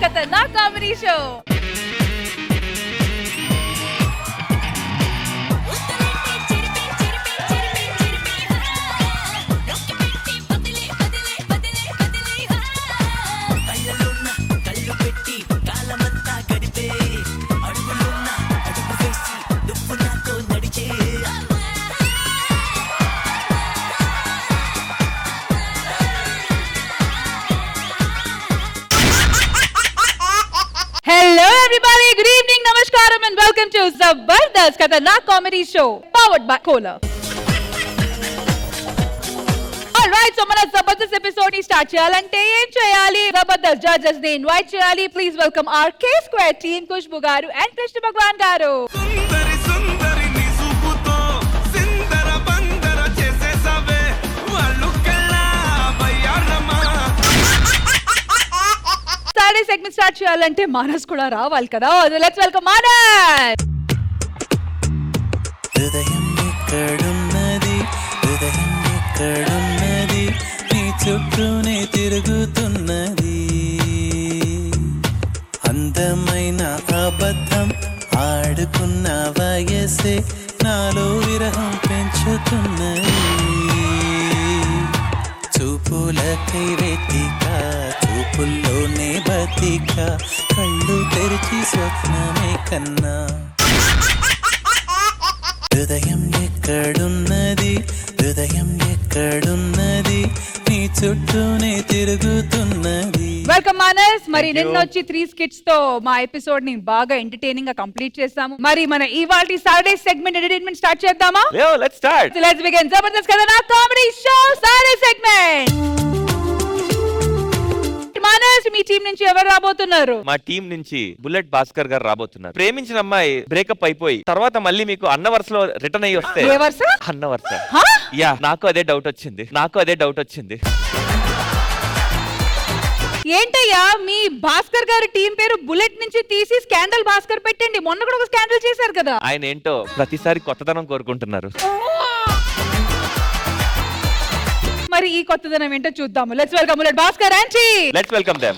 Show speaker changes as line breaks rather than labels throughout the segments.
खतरनाक comedy show. Hello everybody, good evening, namaskaram and welcome to Zabardast Khatanak Comedy Show powered by Cola. Alright, so mana Zabardast episode ni start cheyalante em cheyali Zabardast judges ni invite cheyali. Please welcome our K-Square team, Khushbu garu and Krishna Bhagwan garu. Sundari sundari ni suputo sindara bandara chese save wallu kalla bayarama. Saturday segment start cheyalante Manas kuda raavali kada. So let's welcome Manas.
హృదయం ఎక్కడున్నది హృదయం ఎక్కడున్నది నీ చుట్టూనే తిరుగుతున్నది అందమైన అబద్ధం ఆడుకున్న వయసే నాలో విరహం పెంచుతున్నది చూపులకై వెతిక చూపుల్లోనే బతిక కళ్ళు తెరిచి స్వప్నమే కన్నా హృదయం ఎక్కడున్నది హృదయం ఎక్కడున్నది నీ చుట్టూనే తిరుగుతున్నది.
వెల్కమ్ మానస్. మరి నిన్న వచ్చి 3 skits తో మా ఎపిసోడ్ ని బాగా ఎంటర్టైనింగ్ గా కంప్లీట్ చేసాము. మరి మన ఇవాల్టి సాటర్డే సెగ్మెంట్ ఎంటర్టైన్మెంట్ స్టార్ట్ చేద్దామా?
Let's start.
Let's begin Jabardasth Khatarnak comedy show Saturday segment. Manas, మీ టీం నుంచి ఎవరు రాబోతున్నారు?
మా టీం నుంచి బుల్లెట్ భాస్కర్ గారు రాబోతున్నారు. ప్రేమించిన అమ్మాయి బ్రేకప్ అయిపోయి తర్వాత మళ్ళీ మీకు అన్న వరుసలో రిటర్న్ అయ్యి వస్తే
ఏ వరుస?
అన్న వరుస. యా, నాకు అదే డౌట్ వచ్చింది.
ఏంటయ్యా, మీ భాస్కర్ గారి టీం పేరు బుల్లెట్ నుంచి తీసి స్కాండల్ భాస్కర్ పెట్టండి. మొన్న కూడా ఒక స్కాండల్ చేశారు కదా.
ఆయన ఏంటో ప్రతిసారి కొత్తదనం కోరుకుంటున్నారు.
మరి ఈ కొత్తదనం ఏంటో చూద్దాము. Let's welcome bullet Bhaskar and team.
Let's welcome them.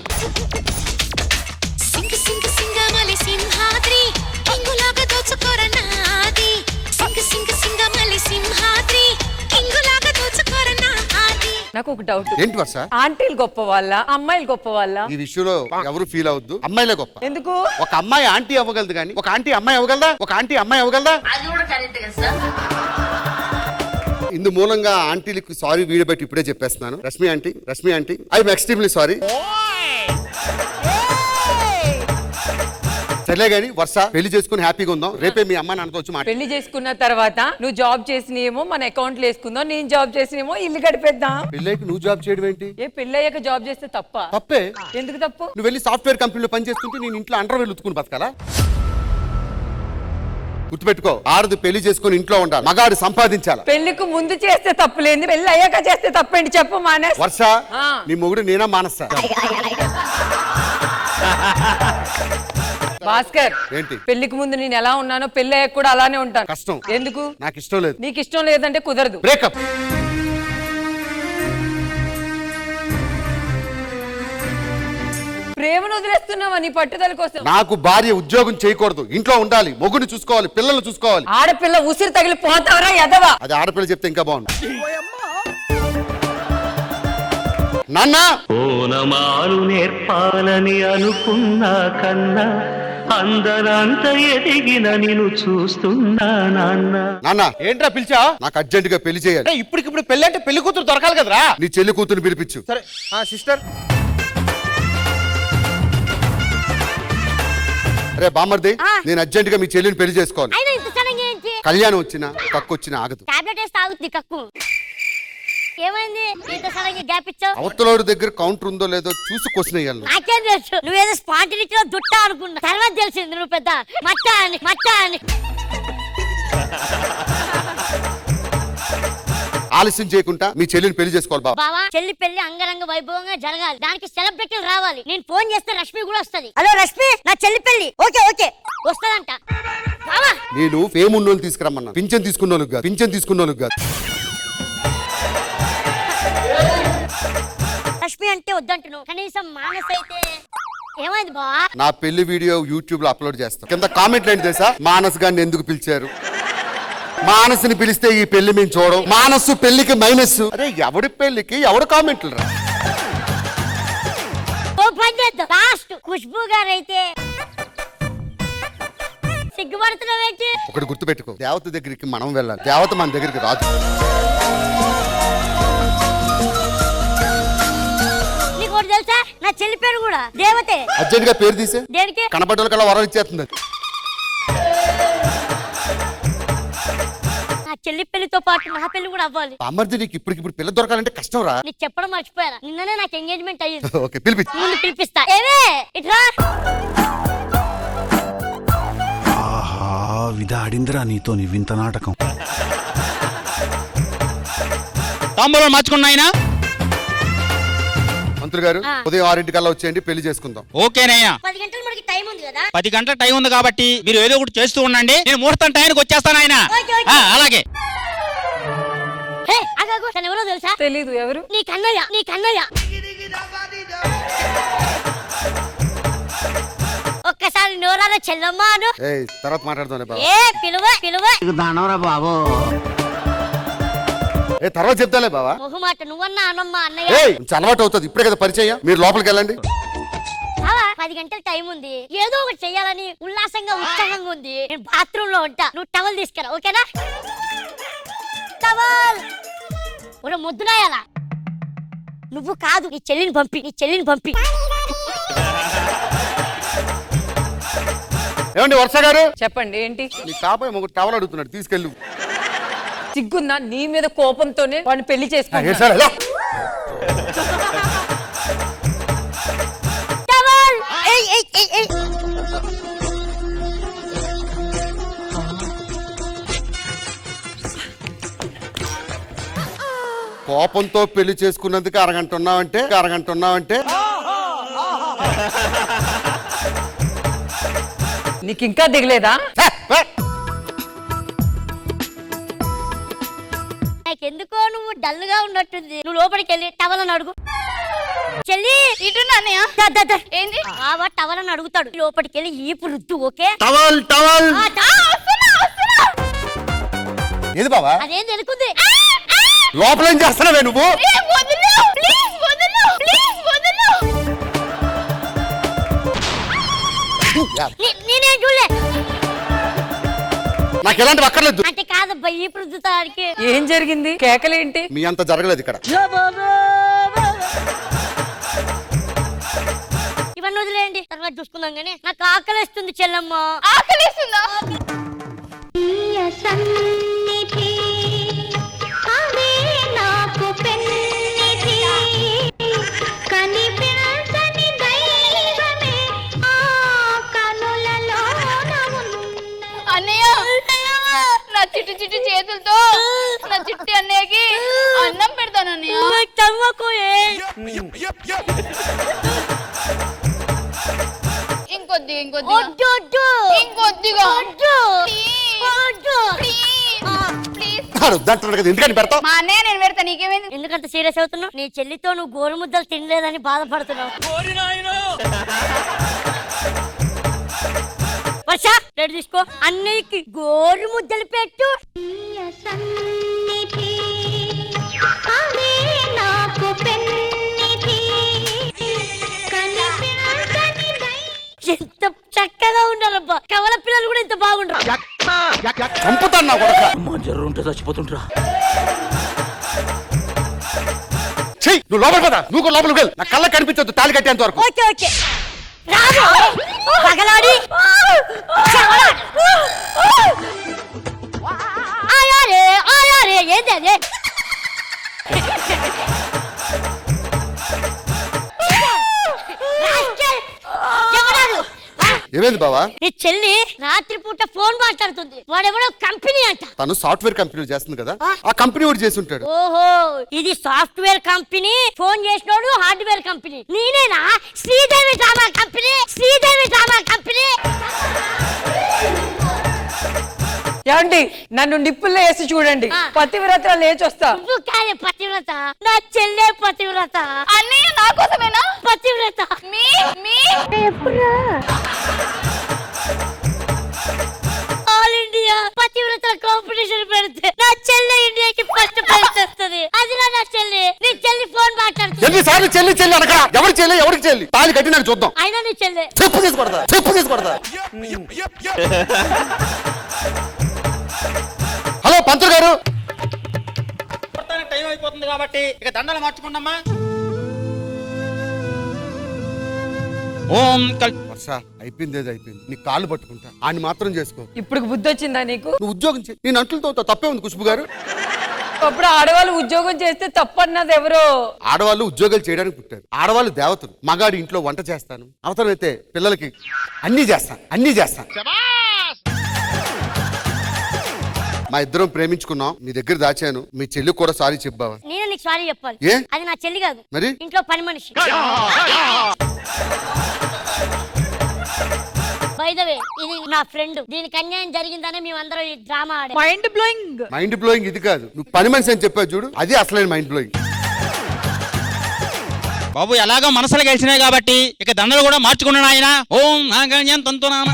సింగ సింగ సింగమలి సింహాద్రి కింగులాగా దోచుకోరనాది సింగ సింగ సింగమలి సింహాద్రి కింగులాగా దోచుకోరనాది.
నాకు ఒక డౌట్.
ఏంటి వర్ష?
ఆంటీలు గొప్ప వాళ్ళ అమ్మాయిలు గొప్ప వాళ్ళ?
ఈ విషయంలో ఎవరు ఫీల్ అవద్దు, అమ్మాయిలే గొప్ప.
ఎందుకు?
ఒక అమ్మాయి ఆంటీ అవ్వగలదు కానీ ఒక ఆంటీ అమ్మాయి అవ్వగలదా? ఇందు మూలంగా ఆంటీలకు సారీ వీడియో బట్టి ఇప్పుడే చెప్పేస్తున్నాను. Rashmi aunty I'm extremely sorry. సర్లే గానీ వర్ష, పెళ్లి చేసుకుని హ్యాపీగా ఉందాం. రేపే మీ అమ్మ నాన్నతో వచ్చి
పెళ్లి చేసుకున్న తర్వాత నువ్వు జాబ్ చేసినేమో మన అకౌంట్ లో వేసుకుందాం, నేను జాబ్ చేసినేమో ఇల్లు గడిపేద్దాం.
పెళ్ళైకి నువ్వు జాబ్ చేయడం ఏంటి?
ఏ పెళ్ళయ్యాక జాబ్ చేస్తే
తప్పే.
ఎందుకు తప్పు?
నువ్వు వెళ్ళి సాఫ్ట్వేర్ కంపెనీలో పని చేస్తుంటే నేను ఇంట్లో అండర్ వేలు ఉతుకుని బతకాలా? గుర్తుపెట్టుకో, ఆడది పెళ్లి చేసుకుని ఇంట్లో ఉండాలి, మగాడు సంపాదించాలి.
పెళ్లికి ముందు చేస్తే తప్పులేదు, పెళ్లి అయ్యాక చేస్తే తప్పేంటి చెప్పు మానస్.
వర్ష, నీ మొగుడు నేనా మానస్తా?
భాస్కర్,
ఏంటి?
పెళ్లికి ముందు నేను ఎలా ఉన్నానో పెళ్లి అయ్యాక కూడా అలానే ఉంటాను.
కష్టం.
ఎందుకు?
నాకు ఇష్టం లేదు.
నీకు ఇష్టం లేదంటే కుదరదు.
బ్రేకప్.
ప్రేమను వదిలేస్తున్నావా నీ పట్టుదల కోసం?
నాకు భార్య ఉద్యోగం చేయకూడదు, ఇంట్లో ఉండాలి, మొగుని చూసుకోవాలి, పిల్లలు చూసుకోవాలి.
ఆడపిల్ల ఉసిరి తగిలి పోతావరా ఎదవా?
అది ఆడపిల్ల చెప్తే ఇంకా బాగుంది. నాన్న,
ఓనమాలు నేర్పాలని అనుకున్నా కన్నా అందరంత ఎదిగిన నిన్ను చూస్తున్నా
నాన్న. ఏంట్రా పిలిచా? నాకు అర్జెంట్ గా పెళ్లి చేయాలి.
ఇప్పటికిప్పుడు పెళ్లి అంటే పెళ్లి కూతురు దొరకాలి కదరా?
నీ చెల్లి కూతురు పిలిపించు.
సరే సిస్టర్.
అరే బామర్ది, నేను అర్జెంట్ గా మీ చెల్లిని పెళ్లి చేసుకోవాలి. కళ్యాణం వచ్చినా కక్కు వచ్చినా ఆగదు.
ఏమైంది ఇంత సడన్గా గ్యాప్ ఇచ్చావు?
అవతలోడి దగ్గర కౌంటర్ ఉందో లేదో చూసి క్వశ్చన్ వేయాలి.
నాకేం తెలుసు, నువ్వేదో స్పాంటినిటీలో దుట్టా అనుకున్నా, తర్వాత తెలిసింది నువ్వు పెద్ద మట్టా అని.
ఆలస్యం చేయకుండా మీ చెల్లిని పెళ్లి చేసుకోవాలి బాబా.
బావా, చెల్లి పెళ్లి అంగరంగ వైభవంగా జరగాలి, దానికి సెలబ్రిటీలు రావాలి. నేను ఫోన్ చేస్తే రష్మి కూడా వస్తది. హలో రష్మి, నా చెల్లి పెళ్లి ఓకే వస్తదంట. బావా,
నేను ఫేమ్ ఉన్నోళ్ళు తీసుకురమ్మన్నా, పింఛన్ తీసుకున్నోళ్ళకి కాదు.
రష్మి అంటే వద్దంటున్నావు, కనీసం మానస్ అయితే ఏమైంది బావా?
నా పెళ్లి వీడియో యూట్యూబ్ లో అప్లోడ్ చేస్తాం. కింద కామెంట్లు ఏంటి తెలుసా? మానస్ గారిని ఎందుకు పిలిచారు, మానసుని పిలిస్తే ఈ పెళ్లి మేము చూడం, మానసు పెళ్లికి మైనస్. అరే ఎవడి పెళ్లికి ఎవడు కామెంట్లు రా.
ఓ పని చేద్దాం, లాస్ట్ ఖుష్బూ గారు అయితే సిగ్గుపడుతున్నావేంటి?
ఒకటి గుర్తుపెట్టుకో, దేవత దగ్గరికి మనం వెళ్ళాలి, దేవత మన దగ్గరికి రాదు.
నీకు ఒకటి తెలుసా, నా చెల్లి పేరు కూడా దేవతే.
అర్జెంట్ గా పేరు తీసే,
దేనికి?
కనపడ్డ కల్లా వరం ఇచ్చేస్తుంది.
నా చెల్లి పెళ్లితో పాటు నా పెళ్లి కూడా అవ్వాలి.
అమర్ది నీకు ఇప్పటికిప్పుడు పిల్ల దొరకాలంటే కష్టం రా.
నీకు చెప్పడం మర్చిపోయారా, నిన్ననే నాకు ఎంగేజ్మెంట్ అయ్యింది.
ఓకే పిలిపించు.
ముందు పిలిపిస్తా. ఏవే ఇట్రా.
ఆహా విధాడిందిరా నీతో నీ వింత నాటకం.
తాంబూలం మార్చుకున్నాయినా?
మంత్రి గారు ఉదయం 6 కల్లా వచ్చేయండి, పెళ్లి చేసుకుందాం.
ఓకేనయ్యా.
10 గంటలు మనకి టైం ఉంది కదా.
10 గంటల టైం ఉంది కాబట్టి మీరు ఏదో ఒకటి చేస్తూ ఉండండి, నేను ముహూర్తం టైంకి వచ్చేస్తాను ఆయన.
Okay, okay.
అలాగే.
హే ఆగాగు, తను ఎవరో తెలుసా?
తెలీదు. ఎవరు?
నీ కన్నయ్య, నీ కన్నయ్య. ఒక్కసారి నోరారా చెల్లమ్మ అను.
ఏయ్ తర్వాత మాట్లాడదాం బాబా.
ఏ పిలువ పిలువ.
ఏ తర్వాత చెప్తాలే బాబా.
మొహమాట నువ్వన్నా అనమ్మ అన్నయ్య.
ఏయ్ కొంచెం అలవాటు అవుతుంది, ఇప్పుడే కదా పరిచయం. మీరు లోపలికి వెళ్ళండి.
10 గంటల టైం ఉంది, ఏదో ఒకటి చెయ్యాలని ఉల్లాసంగా ఉత్సాహంగా ఉంది. నేను బాత్రూమ్ లో ఉంటా, నువ్వు టవల్ తీసుకురా ఓకేనా? టవల్ ఒక ముద్దునాయాలా? నువ్వు కాదు, నీ చెల్లిని పంపి, నీ చెల్లిని పంపి.
ఏమండి వర్ష గారు,
చెప్పండి. ఏంటి?
నీ కాబోయే ఒక టవల్ అడుగుతున్నాడు, తీసుకెళ్ళు.
సిగ్గుందా? నీ మీద కోపంతోనే వాడిని పెళ్లి చేసుకున్నా.
టవల్ ఏయ్ ఏయ్ ఏయ్ ఏయ్.
కోపంతో పెళ్లి చేసుకున్నందుకు అరగంట ఉన్నావంటే
నీకు ఇంకా దిగలేదా?
నాకెందుకో నువ్వు డల్ గా ఉన్నట్టుంది. నువ్వు లోపలికి వెళ్ళి టవల్ అని అడుగు. చెల్లి ఇటున్నానయ్య. ఏంది? బావ టవల్ అని అడుగుతాడు, లోపలికి వెళ్ళి ఈపు రుద్దు. ఓకే?
టవల్ టవల్ ఏది బావా?
అదేం తెలుకుంది.
లోపల ఏం చేస్తున్నావే నువ్వు?
నేనేం చూడలే.
నాకు ఎలాంటి అక్కర్లేదు.
అంటే కాదబ్బా, ఈపు రుద్దుతాడికి.
ఏం జరిగింది? కేకలేంటి?
మీ అంత జరగలేదు ఇక్కడ.
ఇవన్నీ వదిలేయండి, తర్వాత చూసుకుందాం. కానీ నాకు ఆకలిస్తుంది చెల్లమ్మ. ఆకలిస్తుందా?
అన్నయ్య, నా చిట్టి చిట్టి చేతులతో నా చిట్టి అన్నయ్యకి అన్నం పెడతాను అన్నయ్య. ఇంకొద్దిగా
ఎందుకని పెడతావు?
మా అన్నయ్య నేను పెడతా, నీకేమైంది?
ఎందుకంత సీరియస్ అవుతున్నావు? నీ చెల్లితో నువ్వు గోరుముద్దలు తినలేదని బాధపడుతున్నావు. వర్ష రెడీ తీసుకో, అన్నయ్యకి గోరు ముద్దలు పెట్టు. ఎంత చక్కగా ఉండాలబ్బా, కవల పిల్లలు కూడా ఎంత బాగుంటారు.
చంపుతాను నా కొడుక.
జర్రుంటే చచ్చిపోతుంటరా.
చెయ్యి నువ్వు లోపల పద, నువ్వు లోపలికి వెళ్ళు. నా కళ్ళ కనిపించొద్దు తాళి కట్టేంత వరకు.
ఓకే ఓకే రాదు పగలాడి. ఆయారే ఆయారే ఏంది అదే?
ఏమైంది బావా?
నీ చెల్లి రాత్రిపూట ఫోన్ మాట్లాడుతుంది. వాడెవడో కంపెనీ అంట.
తను సాఫ్ట్వేర్ కంపెనీ చేస్తుంది కదా, ఆ కంపెనీ వాడు చేసి ఉంటాడు.
ఓహో, ఇది సాఫ్ట్వేర్ కంపెనీ, ఫోన్ చేసినోడు హార్డ్వేర్ కంపెనీ. నేనేనా? Sridevi drama company, Sridevi drama company.
ఏమండి నన్ను నిప్పుల్లో వేసి చూడండి, పతివ్రత లేచి వస్తా.
నువ్వు కాదే పతివ్రత, నా చెల్లె పతివ్రత.
అన్నయ్య నా కోసమేనా?
పతివ్రత ఎప్పుడా? ఆల్ ఇండియా పతివ్రత కాంపిటీషన్ పెడితే నా చెల్లె ఇండియాకి ఫస్ట్ ప్రైజ్ వస్తుంది. అది నా చెల్లి. నీ చెల్లి ఫోన్ మాట్లాడుతుంది.
ఎన్నిసార్లు చెల్లి చెల్లి అనక? ఎవరి చెల్లి ఎవరికి చెల్లి? తాళి కట్టి నాకు చూద్దాం.
అయినా నీ చెల్లె.
చెప్పు చేసి కొడతా, చెప్పు చేసి కొడతా. హలో పంతులు గారు,
టైం అయిపోతుంది కాబట్టి ఇక దండలు మార్చుకుందమ్మా. ఓం
వర్ష అయిపోయింది, ఏది అయిపోయింది. నీ కాళ్ళు పట్టుకుంటా, ఆయన మాత్రం చేసుకో.
ఇప్పుడు బుద్ధి వచ్చిందా నీకు?
నువ్వు ఉద్యోగం చేయి, నేను అంటులతో తప్పే ఉంది ఖుష్బు గారు.
అప్పుడు ఆడవాళ్ళు ఉద్యోగం చేస్తే తప్పన్నది ఎవరో.
ఆడవాళ్ళు ఉద్యోగాలు చేయడానికి పుట్టారు. ఆడవాళ్ళు దేవతలు. మగాడి ఇంట్లో వంట చేస్తాను, అవసరమైతే పిల్లలకి అన్నీ చేస్తాను, అన్నీ చేస్తాను. మా ఇద్దరం ప్రేమించుకున్నాం, మీ దగ్గర దాచాను. మీ చెల్లి కూడా సారీ చెప్పావా?
నేను నీకు సారీ చెప్పాలి.
ఏ?
అది నా చెల్లి కాదు,
మరి
ఇంట్లో పని మనిషి. బై ద వే ఇది నా ఫ్రెండ్. దీనికి అన్యాయం జరిగిందనే మేమందరం ఈ డ్రామా ఆడాం.
Mind blowing.
మైండ్ బ్లోయింగ్ ఇది కాదు, నువ్వు పని మనిషి అని చెప్పావు చూడు, అది అసలైన మైండ్ బ్లోయింగ్.
బాబు ఎలాగో మనసులు గెలిచినాయి కాబట్టి ఇక దండలు కూడా మార్చుకున్నాను ఆయన. ఓం నాగణ్యం తంతునామ.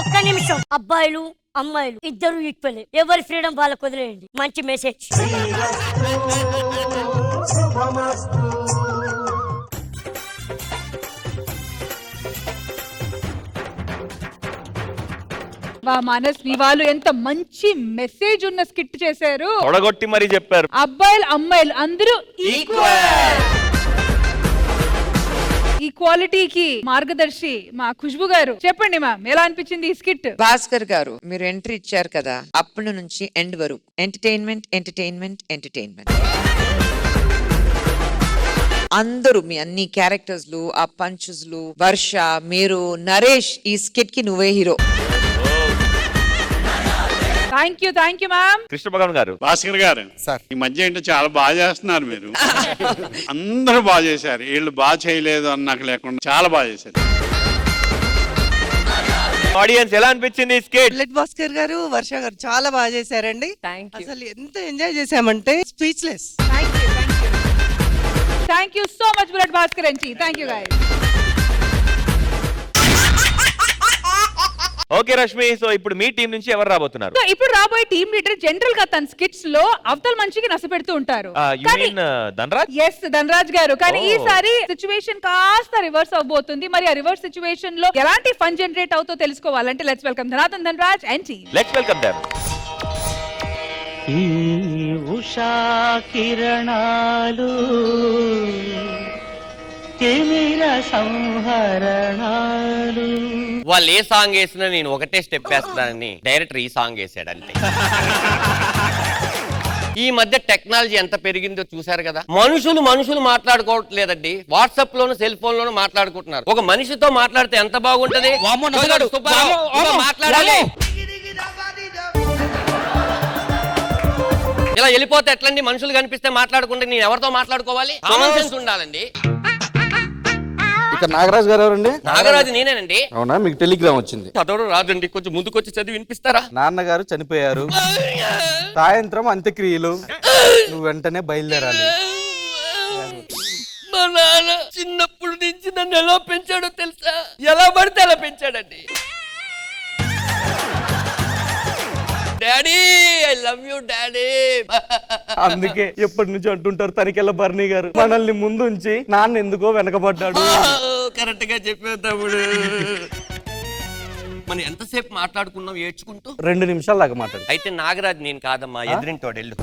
ఒక్క నిమిషం. అబ్బాయిలు అమ్మాయిలు ఇద్దరు ఈక్వల్. ఎవరి ఫ్రీడమ్ వాళ్ళకు వదిలేయండి. మంచి మెసేజ్.
వా మానస్, మీ వాళ్ళు ఎంత మంచి మెసేజ్ ఉన్న స్కిట్ చేశారు.
తొడగొట్టి మరీ చెప్పారు.
అబ్బాయిలు అమ్మాయిలు అందరూ ఈక్వాలిటీకి మార్గదర్శి మా ఖుష్బు గారు. చెప్పండి మ్యామ్, ఎలా అనిపించింది ఈ స్కిట్?
భాస్కర్ గారు, మీరు ఎంట్రీ ఇచ్చారు కదా, అప్పటి నుంచి ఎండ్ వరకు ఎంటర్టైన్మెంట్ ఎంటర్టైన్మెంట్ ఎంటర్టైన్మెంట్. అందరూ మీ అన్ని క్యారెక్టర్స్లు, ఆ పంచులు, వర్ష, మీరు, నరేష్, ఈ స్కిట్ కి నువ్వే hero.
Thank you ma'am.
Krishna Bhagavan garu.
Bhaskar గారు
సార్,
ఈ మధ్య ఏంటో చాలా బాగా చేస్తున్నారు మీరు. అందరూ బాగా చేశారు, వీళ్ళు బాగా చేయలేదు అన్నాక లేకుండా చాలా బాగా చేశారు.
ఆడియన్స్ ఎలా అనిపించింది ఈ స్కిట్?
బుల్లెట్ భాస్కర్ గారు, వర్ష గారు చాలా బాగా చేశారండి. అసలు ఎంత ఎంజాయ్ చేశామంటే speechless.
Thank you so much bullet Bhaskar అండి. Thank you guys.
Okay Rashmi, so ఇప్పుడు మీ టీం నుంచి ఎవరు రాబోతున్నారు?
ఇప్పుడు రాబోయే టీం లీడర్ జనరల్ గా తన స్కిట్స్ లో అవతల మనిషికి నసపెడుతూ ఉంటారు.
ధనరాజ్.
ఎస్, ధనరాజ్ గారు. కానీ ఈసారి సిచ్యువేషన్ కాస్త రివర్స్ అవబోతుంది. మరి ఆ రివర్స్ సిచ్యువేషన్ లో ఎలాంటి ఫన్ జనరేట్ అవుతో తెలుసుకోవాలంటే లెట్స్ వెల్కమ్ ధనాథన్, Dhanraj and team.
Let's welcome them.
ఈ ఉషా కిరణాలు సంహరణాలు.
వాళ్ళు ఏ సాంగ్ వేసినా నేను ఒకటే స్టెప్ వేస్తానని డైరెక్టర్ ఈ సాంగ్ వేసాడు అంతే. ఈ మధ్య టెక్నాలజీ ఎంత పెరిగిందో చూసారు కదా. మనుషులు మాట్లాడుకోవట్లేదండి, వాట్సాప్ లోను సెల్ ఫోన్ లోను మాట్లాడుకుంటున్నారు. ఒక మనిషితో మాట్లాడితే ఎంత బాగుంటది. మాట్లాడాలి, ఇలా వెళ్ళిపోతే ఎట్లండి? మనుషులు కనిపిస్తే మాట్లాడుకుంటే నేను ఎవరితో మాట్లాడుకోవాలి? కామన్ సెన్స్ ఉండాలండి.
ఇక్కడ నాగరాజు గారు ఎవరండి?
నాగరాజు నేనేనండి.
అవునా, మీకు టెలిగ్రామ్ వచ్చింది.
చదవడం రాదండి, కొంచెం ముందుకొచ్చి చదివి వినిపిస్తారా?
నాన్నగారు చనిపోయారు, సాయంత్రం అంత్యక్రియలు, నువ్వు వెంటనే బయలుదేరాలి.
మా నాన్న చిన్నప్పుడు నుంచి నన్ను ఎలా పెంచాడో తెలుసా? ఎలా పడితే అలా పెంచాడండి. Daddy, I love you daddy.
అందుకే ఎప్పటి నుంచి అంటుంటారు తనికెళ్ళ బర్నీ గారు, మనల్ని ముందు ఉంచి నాన్న ఎందుకో వెనకబడ్డాడు.
కరెక్ట్ గా చెప్పావు తమ్ముడు. మనం ఎంతసేపు మాట్లాడుకున్నాం ఏడ్చుకుంటూ?
2 నిమిషాల దాకా మాట్లాడు.
అయితే నాగరాజ్ నేను కాదమ్మా, ఎదురింటోడు వెళ్ళు.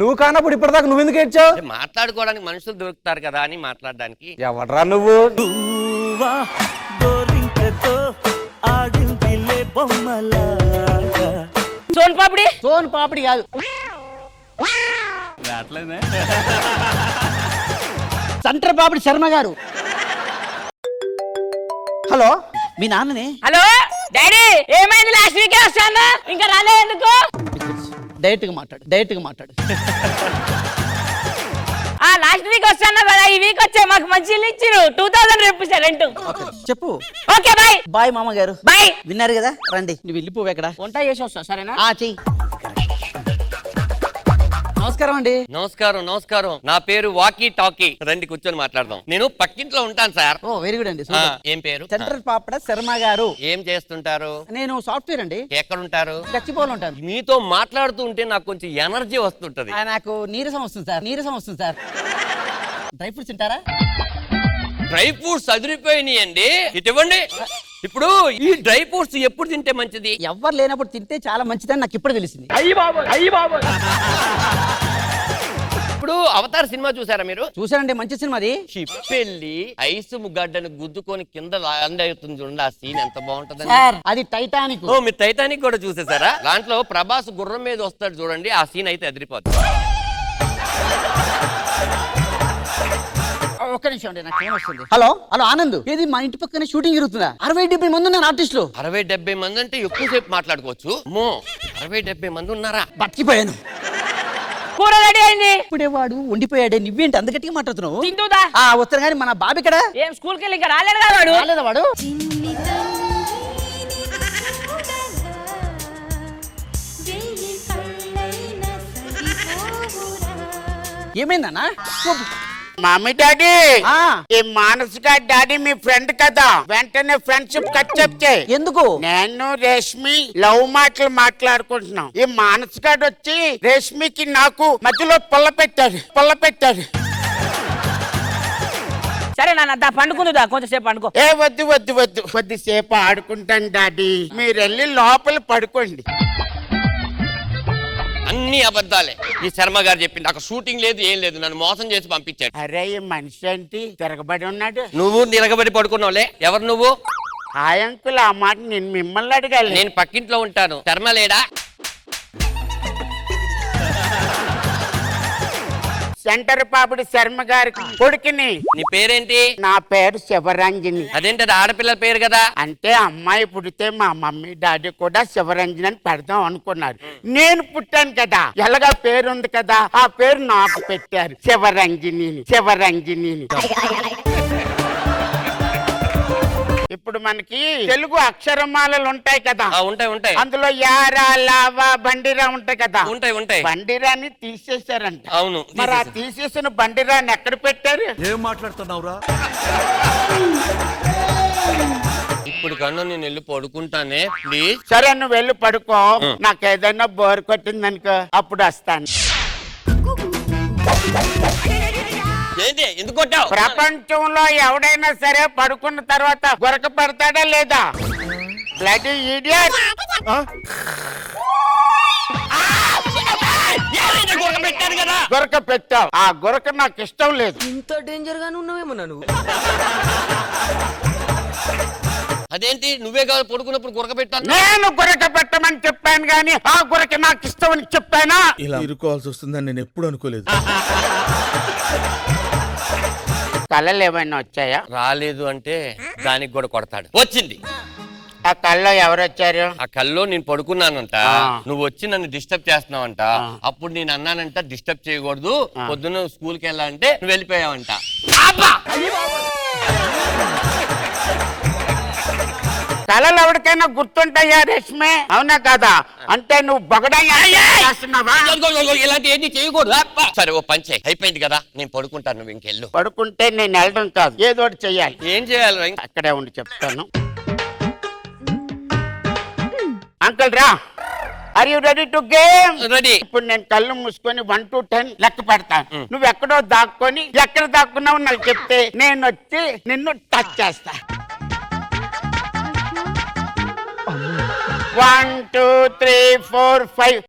నువ్వు కానప్పుడు ఇప్పటిదాకా నువ్వు ఎందుకు ఏడ్చావు?
మాట్లాడుకోవడానికి మనుషులు దొరుకుతారు కదా అని మాట్లాడడానికి.
ఎవడరా నువ్వు?
సోన్ పాపిడి కాదు, సంటర్ పాపిడి శర్మ గారు. హలో, మీ నాన్ననే.
హలో డాడీ, ఏమైంది? లాస్ట్ వీక్ వస్తాను, ఇంకా రాలే ఎందుకు?
డైరెక్ట్ గా మాట్లాడు.
ఆ
లాస్ట్ వీక్ వస్తాను కదా, ఈ వీక్ వచ్చే మాకు మంచి ఇల్లు ఇచ్చిరు 2000 రూపీస్ రెంట్.
చెప్పు.
Okay bye.
బాయ్ మామగారు.
బాయ్.
విన్నారు కదా, రండి. నువ్వు వెళ్ళిపోవు ఎక్కడ
వంట చేసి వస్తా సరేనా?
చెయ్యి. నమస్కారం అండి.
నమస్కారం నమస్కారం. నా పేరు వాకీ టాకీ. రండి కూర్చొని మాట్లాడదాం. నేను పక్కింట్లో ఉంటాను సార్.
ఓ వెరీ గుడ్ అండి.
ఏం పేరు?
సెంట్రల్ పాపడ శర్మ గారు.
ఏం చేస్తుంటారు?
నేను సాఫ్ట్వేర్ అండి.
ఎక్కడ ఉంటారు?
గచ్చిపోలు ఉంటాను.
మీతో మాట్లాడుతూ ఉంటే నాకు కొంచెం ఎనర్జీ వస్తుంటది.
నాకు నీరసం వస్తుంది సార్. నీరసం వస్తుంది సార్. డ్రై ఫ్రూట్స్ తింటారా?
డ్రై ఫ్రూట్స్ అదిరిపోయినాయండి. ఇటువంటి ఇప్పుడు ఈ డ్రై ఫ్రూట్స్ ఎప్పుడు తింటే మంచిది?
ఎవ్వరు లేనప్పుడు తింటే చాలా మంచిదని నాకు ఇప్పుడు తెలిసింది.
ఇప్పుడు అవతార్ సినిమా చూసారా మీరు?
చూసానండి, మంచి సినిమాది.
చిప్పెళ్ళి ఐస్ ముగ్గడ్డను గుద్దుకొని కింద ల్యాండ్ అవుతుంది చూడండి, ఆ సీన్ ఎంత బాగుంటది.
అది టైటానిక్.
ఓ మీరు టైటానిక్ కూడా చూసేసారా? దాంట్లో ప్రభాస్ గుర్రం మీద వస్తాడు చూడండి, ఆ సీన్ అయితే అదిరిపోతుంది.
ఒక్క నిమిషం అండి, నాకు ఫోన్ వస్తుంది. హలో హలో ఆనంద్, ఏది మా ఇంటి పక్కన షూటింగ్ జరుగుతుందా? 60-70 మంది ఉన్నారు ఆర్టిస్టులు.
60-70 మంది అంటే ఎక్కువసేపు మాట్లాడుకోవచ్చు. 60-70 మంది ఉన్నారా?
బతికిపోయాను.
కూర రెడీ అయింది.
ఇప్పుడే వాడు ఉండిపోయాడే, నువ్వేంటి అంత గట్టిగా మాట్లాడుతున్నావు?
తింటుదా?
వస్తాను కానీ మన బాబు ఇక్కడ.
ఏం స్కూల్కి వెళ్ళి ఇంకా రాలేడు కదా వాడు?
రాలేదా వాడు? ఏమైందన్నా?
మమ్మీ డాడీ, ఈ మానసిక డాడీ మీ ఫ్రెండ్ కదా, వెంటనే ఫ్రెండ్షిప్ కట్ చెప్తే.
ఎందుకు?
నేను రేష్మి లవ్ మాటలు మాట్లాడుకుంటున్నాం. ఈ మానసిక వచ్చి రేష్మికి నాకు మధ్యలో పొల్ల పెట్టాడు.
సరే నాన్న పండుకుందా, కొంచెంసేపు పండుకో.
ఏ వద్దు కొద్దిసేపు ఆడుకుంటాను డాడీ, మీరు వెళ్ళి లోపల పడుకోండి.
అన్ని అబద్ధాలే. ఈ శర్మ గారు చెప్పింది. నాకు షూటింగ్ లేదు, ఏం లేదు, నన్ను మోసం చేసి పంపించాడు.
అరే ఈ మనిషి ఏంటి తిరగబడి ఉన్నాడు?
నువ్వు నిలగబడి పడుకున్నావులే. ఎవరు నువ్వు?
హాయ్ అంకుల్, ఆ మాట నేను మిమ్మల్ని అడగాలి.
నేను పక్కింట్లో ఉంటాను. శర్మ లేడా?
సెంటర్ పాపుడి శర్మ గారి కొడుకుని.
నీ పేరేంటి?
నా పేరు శివరంజని.
అదేంటి, అది ఆడపిల్ల పేరు కదా?
అంటే అమ్మాయి పుడితే మా మమ్మీ డాడీ కూడా శివరంజని అని పెడదాం అనుకున్నారు. నేను పుట్టాను కదా, ఎలాగా పేరు ఉంది కదా, ఆ పేరు నాకు పెట్టారు, శివరంజని. ఇప్పుడు మనకి తెలుగు అక్షరమాలలు ఉంటాయి కదా.
ఉంటాయి.
అందులో యారా లావా బండిరా ఉంటాయి కదా.
ఉంటాయి.
బండిరాని తీసేశారంట.
అవును.
మరి ఆ తీసేసిన బండిరాని ఎక్కడ పెట్టారు?
ఏం మాట్లాడుతున్నావురా?
ఇప్పుడు కన్నా నేను వెళ్ళి పడుకుంటానే ప్లీజ్.
సరే నువ్వు వెళ్ళి పడుకో, నాకు ఏదైనా బోర్ కొట్టిందనుకో అప్పుడు వస్తాను.
ఎందుకు కొట్టావు?
ప్రపంచంలో ఎవడైనా సరే పడుకున్న తర్వాత గొరక పెడతాడా లేదా? Bloody idiot. గొరక పెట్టావు, ఆ గొరక నాకు ఇష్టం లేదు.
ఇంత డేంజర్ గానే ఉన్నావేమో నువ్వు.
అదేంటి, నువ్వే కాదు పడుకున్నప్పుడు గురక పెట్టాను?
నేను గురక పెట్టమని చెప్పాను గాని ఆ గురక నాకు ఇష్టం అని చెప్పానా?
ఇలా ఇరుకోవాల్సి వస్తుందని నేను ఎప్పుడు అనుకోలేదు.
కళలు ఏమైనా వచ్చాయా?
రాలేదు అంటే దానికి కూడా కొడతాడు. వచ్చింది.
ఆ కళ్ళలో ఎవరు వచ్చారు?
ఆ కల్లో నేను పడుకున్నానంట, నువ్వు వచ్చి నన్ను డిస్టర్బ్ చేస్తున్నావంట. అప్పుడు నేను అన్నానంట డిస్టర్బ్ చేయకూడదు, పొద్దున్న స్కూల్కి వెళ్ళాలంటే నువ్వు వెళ్ళిపోయావంట.
కళలు ఎవరికైనా గుర్తుంటాయా రేష్మే? అవునా కదా? అంటే నువ్వు
ఇలాంటి ఏది చేయకూడదు. సరే ఓ పంచే, అయిపోయింది కదా, నేను పడుకుంటాను, నువ్వు ఇంకెళ్ళు.
పడుకుంటే నేను వెళ్ళడం కాదు, ఏదో ఒకటి చెయ్యాలి.
ఏం చేయాలి?
అక్కడే ఉండి చెప్తాను. అంకుల్ రా, are you ready to game?
Ready.
ఇప్పుడు నేను కళ్ళు మూసుకొని 1 to 10 లెక్క పెడతాను. నువ్వు ఎక్కడో దాక్కొని ఎక్కడ దాక్కున్నావు నాకు చెప్తే నేను వచ్చి నిన్ను టచ్ చేస్తా. 1 2 3 4 5.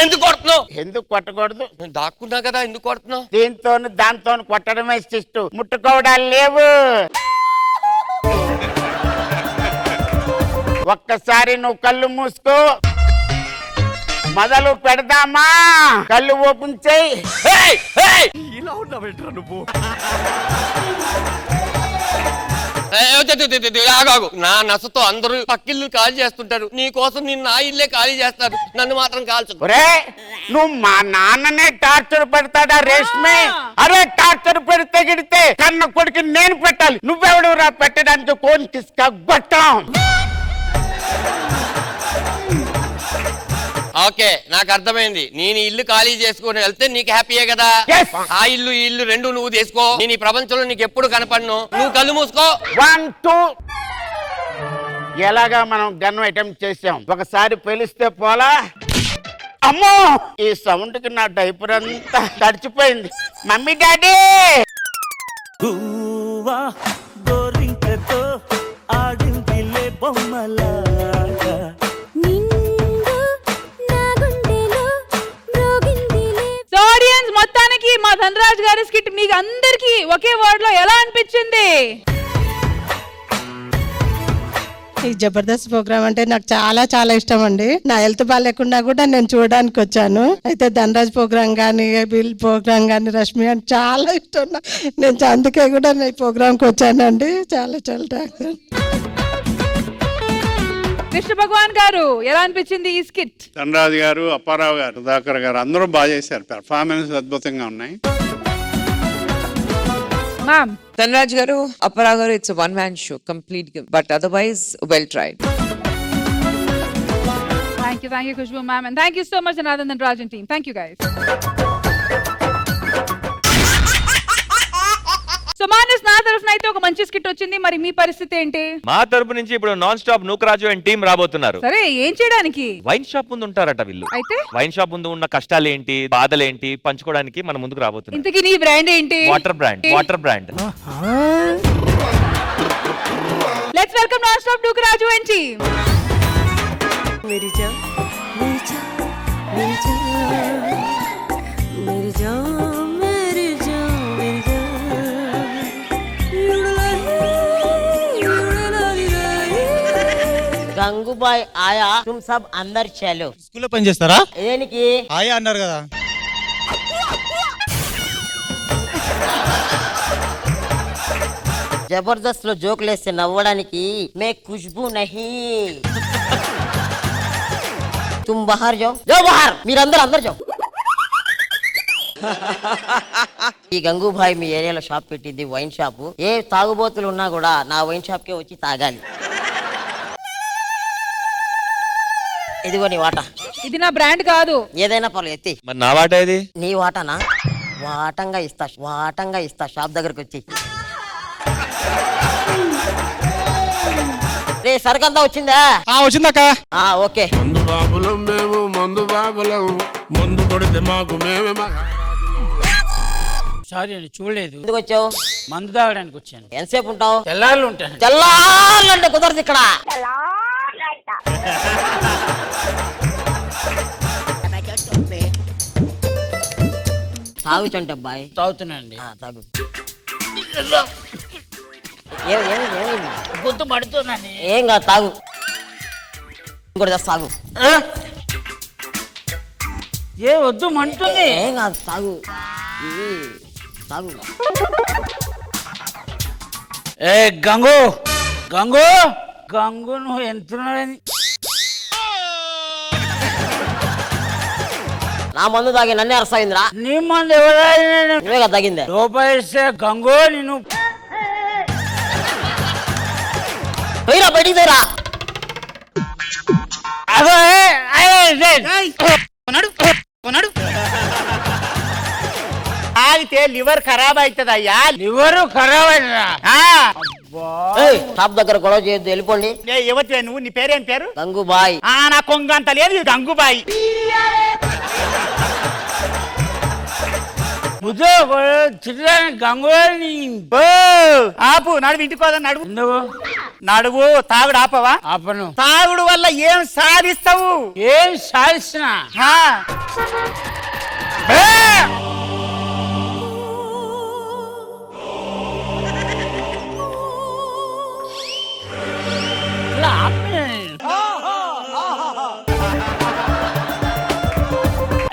ఎందుకు కొడుతున్నావు?
ఎందుకు కొట్టకూడదు?
దాక్కున్నా కదా, ఎందుకు కొడుతున్నావు?
దీంతో దాంతో కొట్టడమే ఇష్టం, ముట్టుకోవడాలు లేవు. ఒక్కసారి నువ్వు కళ్ళు మూసుకో, మొదలు పెడదామా? కళ్ళు ఓపెన్ చేయి.
ఇలా ఉన్నావేంట్రా నువ్వు?
ఆగాగు. నా నసతో అందరూ పక్కిళ్ళు ఖాళీ చేస్తుంటారు, నీ కోసం నేను నా ఇల్లే ఖాళీ చేస్తారు, నన్ను మాత్రం కాల్చు.
ఒరే నువ్వు మా నాన్ననే టార్చర్ పెడతాడా రేష్మి? అరే టార్చర్ పెడితే గిడితే కన్న కొడుకు నేను పెట్టాలి, నువ్వెవడు రా పెట్టడానికి? కోన్ కిస్కా గొట్టం.
ఓకే, నాకు అర్థమైంది. నేను ఇల్లు ఖాళీ చేసుకుని వెళ్తే నీకు హ్యాపీయే కదా. ఆ ఇల్లు ఈ ఇల్లు రెండు నువ్వు తీసుకో. నేను ఈ ప్రపంచంలో నీకు ఎప్పుడు కనపడను, నువ్వు కళ్ళు మూసుకో.
1 2 ఎలాగా మనం గన్ అటెంప్ట్ చేసాం, ఒకసారి పెలిస్తే పోలా. అమ్మో ఈ సౌండ్ కి నా డైపర్ అంతా తడిచిపోయింది. మమ్మీ డాడీ
ఆడిందిలే బొమ్మలాగా
ఆడియన్స్ మొత్తానికి మా ధనరాజ్ గారి స్కిట్ మీకు అందరికి ఒకే వర్డ్ లో ఎలా అనిపించింది?
ఈ జబర్దస్త్ ప్రోగ్రామ్ అంటే నాకు చాలా చాలా ఇష్టం అండి. నా హెల్త్ బాగాలేకుండా కూడా నేను చూడడానికి వచ్చాను. అయితే ధనరాజ్ ప్రోగ్రామ్ గానీ, బిల్ ప్రోగ్రామ్ గానీ, రష్మి అని చాలా ఇష్టం. నేను అందుకే కూడా ఈ ప్రోగ్రామ్ కి వచ్చానండి. చాలా చాలా థాంక్స్.
కృష్ణ భగవాన్ గారు ఎలా అనిపించింది ఈ స్కిట్?
ధనరాజు గారు, అప్పారావు గారు, సుధాకర్ గారు అందరూ బాగా చేశారు. పెర్ఫార్మెన్స్ అద్భుతంగా ఉన్నాయి.
మ్యామ్
ధనరాజ్ గారు, అప్పారావు గారు, it's one man show complete, but otherwise well tried.
Thank you Khushbu ma'am, and thank you so much Janardhan and Rajan team. Thank you guys. So Manas, నా తరఫున అయితే ఒక మంచి స్కిట్ వచ్చింది, మరి మీ పరిస్థితి ఏంటి?
మా తరపు నుంచి ఇప్పుడు non stop Nookaraju and team రాబోతున్నారు.
సరే, ఏం చేయడానికి?
వైన్ షాప్ ముందు ఉంటారట వీళ్ళు. అయితే వైన్ షాప్ ముందు ఉన్న కష్టాలు ఏంటి, బాధలు ఏంటి పంచుకోవడానికి మన ముందుకు రాబోతున్నారు.
ఇంతకీ నీ బ్రాండ్ ఏంటి?
Water brand.
Let's welcome non stop Nookaraju and team.
Gangubai ఆయా తుమ్ సబ్ అందర్ చలో.
స్కూల్లో పని చేస్తారా?
దేనికి
ఆయా అన్నారు కదా.
జబర్దస్త్ లో జోకులు వేస్తే నవ్వడానికి మే ఖుష్బూ నహీ. తుమ్ బహార్ జాओ, జో బహార్. మీరందరూ అందరు జాओ. ఈ గంగూబాయ్ మీ ఏరియాలో షాప్ పెట్టింది, వైన్ షాప్. ఏ తాగుబోతులు ఉన్నా కూడా నా వైన్ షాప్ కే వచ్చి తాగాలి. ఇదిగో నీ వాటా.
ఇది నా బ్రాండ్ కాదు.
ఏదైనా పర్లేదు ఎత్తి.
మరి నా వాటా ఇది?
నీ వాటానా? వాటంగా ఇస్తా షాప్ దగ్గరకు వచ్చి. రే సరుకంతా వచ్చిందా?
వచ్చిందక్క.
ఓకే.
మందు బాబులం మేము, మందు బాబులం, మందు కొడితే మాకు మేమే.
సారీ అండి, చూడలేదు.
ఎందుకు వచ్చావు?
మందు తాగడానికి వచ్చాను.
ఎంతసేపు ఉంటావు?
తెల్లారులు ఉంటాను.
తెల్లారంటే కుదరదు ఇక్కడ. తాగుచండి అబ్బాయి.
తాగుతున్నాండి.
తాగు.
గొంతు పడుతుందండి.
ఏం కాదు, తాగు. ఇంకోటి తాగు.
ఏ వద్దు, మంటుంది.
ఏం కాదు, తాగు. తాగు.
ఏ గంగు గంగు గంగు నువ్వు ఎంతున్నాడని.
నా మందు తాగి నన్నే అరసాయిందిరా.
నీ మందు ఎవరైనా
నువ్వే కదా తాగిందే.
రూపాయిస్తే గంగు నేను
పోయిరా, బయటికి పోయిరా.
తాగితే లివర్ ఖరాబ్ అవుతుంది అయ్యా.
లివర్ ఖరాబ్ అయినా
షాప్ దగ్గర గొడవ చేయొద్దు, వెళ్ళిపోండి.
ఎవరు నువ్వు? నీ పేరేం పేరు?
గంగూబాయ్.
నా కొంగ అంత లేదు గంగూబాయ్.
గంగు
ఆపు, నడువు, ఇంటికి పోదా. నడువు, తాగుడు ఆపవా?
ఆపను.
తాగుడు వల్ల ఏం సాధిస్తావు?
ఏం సాధిస్తున్నా?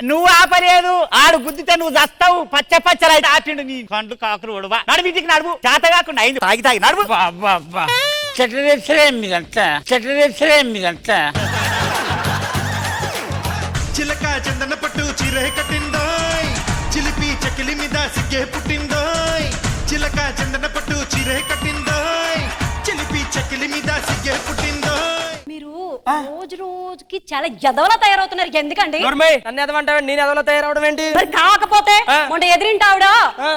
నువ్వు ఆపలేదు, ఆడు గుద్దితే నువ్వు చస్తావు. పచ్చ పచ్చలైతే ఆపిండు నీ కండ్లు కాకులు ఒడవా. నడుము ఇంటికి నడుము, చేత కాకుండా అయింది. తాగి నడుము.
చెట్ల తెచ్చలే మీదంతా, చెట్ల తెచ్చలే మీదంతా.
చిలక చందన పట్టు చీరే కట్టిందోయ్, చిలిపి చకిలి మీద సిగ్గే పుట్టిందోయ్. చిలక చందన పట్టు చీరే కట్టిందోయ్, చిలిపి చకిలి మీద సిగ్గే పుట్టిందోయ్.
మీరు రోజు రోజుకి చాలా ఎదవలా తయారవుతున్నారు. ఎందుకండి
నన్ను ఎదవంటావు, నేను ఎదవలో తయారవడం ఏంటి?
మరి కాకపోతే మొన్న ఎదిరింటి ఆవిడ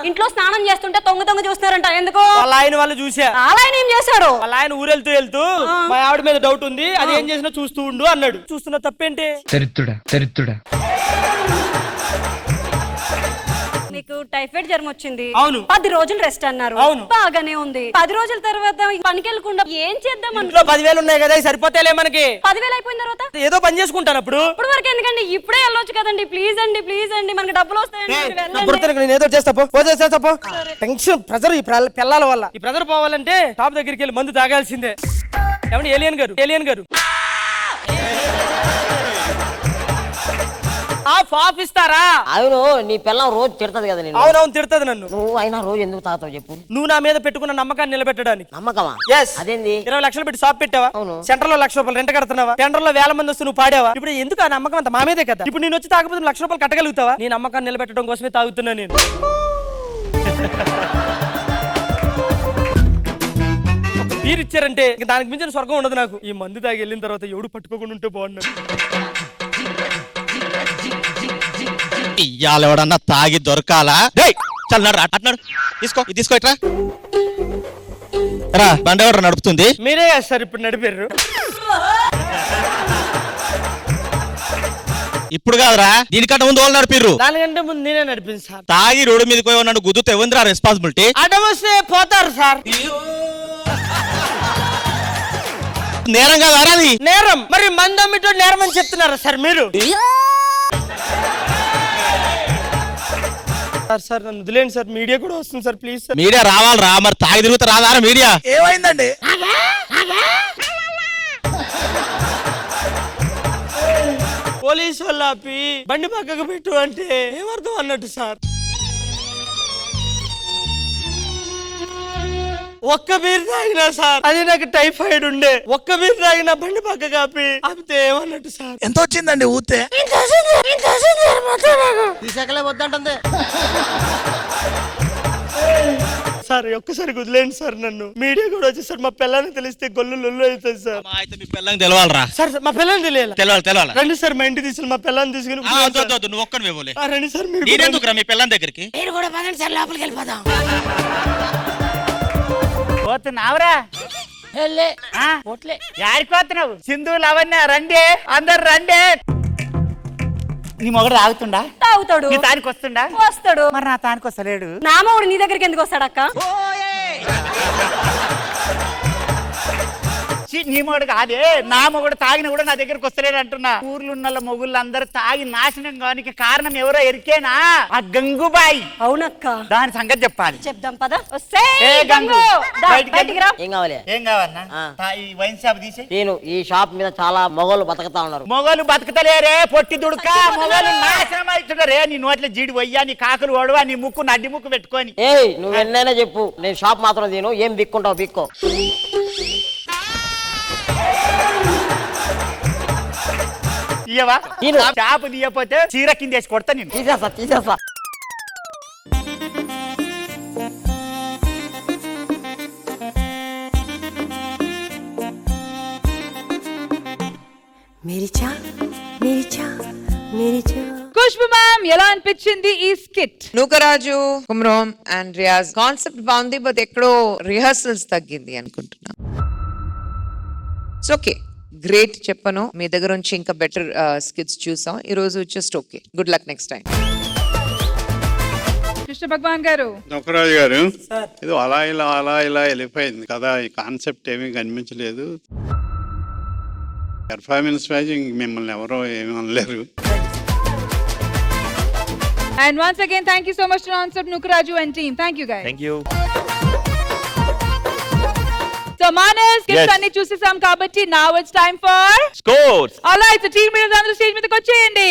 ఇంట్లో స్నానం చేస్తుంటే తొంగ చూస్తున్నారంట. ఎందుకు?
వాళ్ళ ఆయన వాళ్ళు చూసా.
వాళ్ళ ఆయన ఏం చేశాడు?
వాళ్ళ ఆయన ఊరెళ్తూ మా ఆవిడ మీద డౌట్ ఉంది, అది ఏం చేసినా చూస్తూ ఉండు అన్నాడు. చూస్తున్నా తప్పేంటి?
చరిత్రుడా
మీకు టైఫాయిడ్ జ్వరం వచ్చింది,
అవును.
10 రోజులు రెస్ట్ అన్నారు,
అవును.
బాగానే ఉంది. 10 రోజుల తర్వాత పనికి వెళ్ళకుండా ఏం చేద్దాం?
ఇంట్లో 10,000 ఉన్నాయి కదా, సరిపోతేలే మనకి.
10,000 అయిపోయిన తర్వాత
ఏదో పని చేసుకుంటాను. అప్పుడు
వరకు ఎందుకండి, ఇప్పుడే వెళ్ళొచ్చు కదండి. ప్లీజ్ అండి మనకి డబ్బులు వస్తాయండి.
నేను ఏదో చేస్తా పో. టెన్షన్ ప్రెజర్ ఈ పిల్లల వల్ల. ఈ ప్రెజర్ పోవాలంటే టాప్ దగ్గరికి వెళ్ళి మందు తాగాల్సిందే. ఏమండి ఏలియన్ గారు ఆఫ్ ఇస్తారా?
అవును, నీ పిల్లం రోజు తిడతది కదా నేను.
అవునవును, తిడతది నన్ను.
నువ్వు అయినా రోజు ఎందుకు తాగుతావు చెప్పు?
నువ్వు నా మీద పెట్టుకున్న నమ్మకాన్ని నిలబెట్టడానికి.
నమ్మకమా?
అదేంది 20 లక్షలు పెట్టి షాప్ పెట్టావా? సెంటర్ లో 1,00,000 రూపాయలు రెంట్ కడుతున్నావా? టెండర్ లో 1000 మంది వస్తూ నువ్వు పాడావా? ఇప్పుడు ఎందుకు ఆ నమ్మకం అంతా మా మీదే కదా. ఇప్పుడు నేను వచ్చి తాగకపోతే 1,00,000 రూపాయలు కట్టగలుగుతావా? నీ నమ్మకాన్ని నిలబెట్టడం కోసమే తాగుతున్నా నేను. బీర్ ఇచ్చారంటే దానికి మించిన స్వర్గం ఉండదు నాకు. ఈ మందు తాగి వెళ్ళిన తర్వాత ఎవడు పట్టుకోకుండా ఉంటే బాగున్నాడు.
ఇయ్యాల ఎవడన్నా తాగి దొరకాలా? చల్లాడు అట్నాడు, తీసుకో ఇట్రా రా. బండి ఎవరు నడుపుతుంది?
మీరే కదా సార్ ఇప్పుడు నడిపారు.
ఇప్పుడు కాదురా, దీనికంటే ముందు వాళ్ళు నడిపిర్రు.
దానికంటే ముందు నేనే నడిపింది సార్.
తాగి రోడ్డు మీదకి పోయి ఉన్నాడు, గుద్దుతే ఎవరిరా రెస్పాన్సిబిలిటీ?
అడ్డం వస్తే పోతారు సార్.
నేరం కాదు అది.
నేరం మరి మందు అమ్మితో నేరం అని చెప్తున్నారా సార్ మీరు? సార్ నన్ను వదిలేండి సార్, మీడియా కూడా వస్తుంది సార్, ప్లీజ్ సార్.
మీడియా రావాలరా, మరి తాగి తిరుగుతా రాదా మీడియా?
ఏమైందండి? పోలీసు వాళ్ళు ఆపి బండి పక్కకు పెట్టు అంటే ఏమర్థం అన్నట్టు సార్. ఒక్క బీర్ తాగినా సార్, అది నాకు టైఫాయిడ్ ఉండే. ఒక్క బీర్ తాగినా బండి పక్క కాపి ఆపితే ఏమన్నట్టు సార్?
ఎంత వచ్చిందండి ఊతే?
వద్దంటుంది
సార్. ఒక్కసారి వదిలేండి సార్ నన్ను. మీడియా కూడా వచ్చి సార్ మా పిల్లని తెలిస్తే గొల్లు అవుతుంది సార్.
అయితే మీ పిల్లని తెలవాలరా?
సార్ మా పిల్లని
తెలవాలి.
రండి సార్, మా ఇంటికి తీసుకుని మా పిల్లని తీసుకుని
నువ్వు ఒక్కని పోలే.
రండి సార్.
మీరెందుకురా మీ పిల్లని దగ్గరికి?
మీరు కూడా పదండి సార్, లోపలికి వెళ్ళిపోదాం.
పోతున్నావురా? యాడిపోతున్నావు? సింధు లవణ్య రండి, అందరు రండి. నీ మొగడు
తాగుతాడు.
నీ తానికి వస్తుండా?
వస్తాడు.
మరి నా తానికి వస్తలేడు.
నా మొగుడు నీ దగ్గరికి ఎందుకు వస్తాడక్క?
నీ మొగుడు కాదే, నా మొగుడు తాగిన కూడా నా దగ్గరకు వస్తలేడు అంటున్నా. ఊర్లో ఉన్న మొగుళ్ళు అందరూ తాగి నాశనం కానికి కారణం ఎవరో ఎరికేనా? ఆ గంగుబాయి.
అవునక్క.
దాని సంగతి చెప్పాలి.
చెప్దాం పద.
గంగు
బయటికి రా.
ఏం కావాలి?
ఏం కావాలన్నా? ఈ వైన్ షాప్ తీసి.
నేను ఈ షాప్ మీద చాలా మొగోళ్ళు బతకతా ఉన్నారు.
మొగలు బతకతలేరే, పొట్టి దుడుక మొగలు నాశనం అవుతున్నారే. నీ నోట్ల జీడి వయ్యా, నీ కాకులు ఓడవా, నీ ముక్కు నడ్డి ముక్కు పెట్టుకొని.
నువ్వు ఎన్నైనా చెప్పు, నేను షాప్ మాత్రం తిను. ఏం బిక్కుంటావు బిక్కో.
ఇయ్యవా? షాపు తీయపోతే చీర కింద వేసి కొడతా నేను.
తీసేస్తా.
ఖుష్బు మ్యామ్, ఎలా అనిపించింది ఈ స్కిట్?
నూకరాజు, కుమ్రోమ్ అండ్ రియాజ్ కాన్సెప్ట్ బాగుంది, బట్ ఎక్కడో రిహర్సల్స్ తగ్గింది అనుకుంటున్నా. ఇట్స్ ఓకే, గ్రేట్ చెప్పను. మీ దగ్గర నుంచి ఇంకా బెటర్ స్కిట్స్ చూసాం ఈ రోజు. Just okay, good luck next time.
Krishna Bhagavan garu,
Nokaraju గారు, ఇది అలా ఇలా వెళ్ళిపోయింది కదా. ఈ కాన్సెప్ట్ ఏమీ కనిపించలేదు. పెర్ఫార్మెన్స్ వైజ్ మిమ్మల్ని ఎవరో ఏమీ అనలేరు.
And once again, thank you so much to Nonstop Nukaraju and team. Thank you guys.
Thank you.
So Manas, skits anni chusesam kabatti now it's time for
scores.
Alright, so team leaders అందరూ stage మీదకి వచ్చేయండి.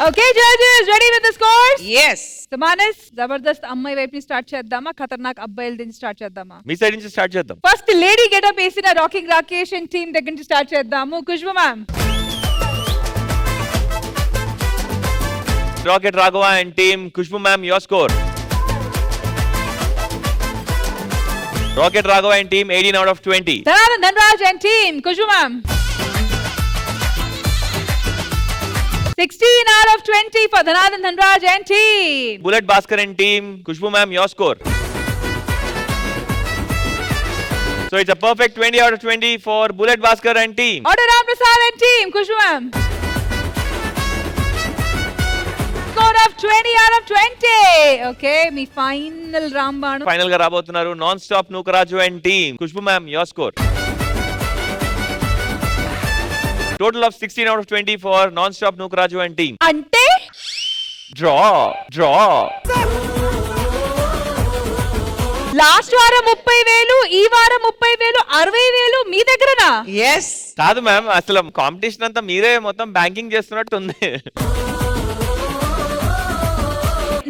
Okay judges ready with the scores
yes
Manas Jabardasth అమ్మాయి వైపు నుంచి start చేద్దామా ఖతర్నాక్ అబ్బాయిల నుంచి start చేద్దామా
మీ సైడ్ నుంచి స్టార్ట్ చేద్దాం.
ఫస్ట్ లేడీ గెటప్ వేసిన రాకింగ్ రాకేష్ అండ్ టీమ్ దగ్గర నుంచి స్టార్ట్ చేద్దాము. Khushbu ma'am.
Rocket Raghava and team. Khushbu ma'am, your score. Rocket Raghava and team 18 out of 20.
Dhananand Dhanraj and team. Khushbu ma'am. 16 out of 20 for Dhananand Dhanraj and team.
Bullet Bhaskar and team. Khushbu ma'am, your score. So it's a perfect 20 out of 20 for Bullet Bhaskar and team.
Order Ram Prasad and team. Khushbu ma'am. Score of 20 out of 20. Okay, me final Rambanu.
Final ga rabotunnaru non-stop Nukaraju and team. Khushbu ma'am, your score. Total of 16 out of 20 for non-stop Nukaraju and team.
Ante?
Draw.
Last వారం 30,000, ఈ వారం 30,000, 60,000 మీ దగ్గరనా?
yes
కాదు ma'am, అసలు competition అంతా మీరే మొత్తం banking చేస్తున్నట్టు ఉంది.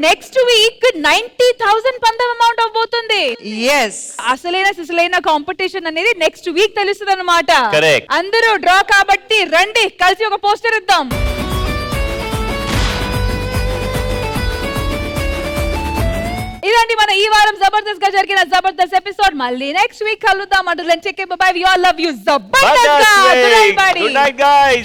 నెక్స్ట్ వీక్ 90,000 పందెం అమౌంట్ అవబోతుంది.
yes
అసలైన కాంపిటీషన్ అనేది నెక్స్ట్ వీక్ తెలుస్తుంది అన్నమాట.
Correct.
అందరూ డ్రా కాబట్టి రండి కలిసి ఒక పోస్టర్ ఇద్దాం. ఇదండి మన ఈ వారం జబర్దస్త్ గా జరిగిన జబర్దస్త్ ఎపిసోడ్. మళ్ళీ నెక్స్ట్ వీక్ కలుద్దాం. అంటున్నాను చెక్ bye. We all love you Jabardasth.
Good night guys.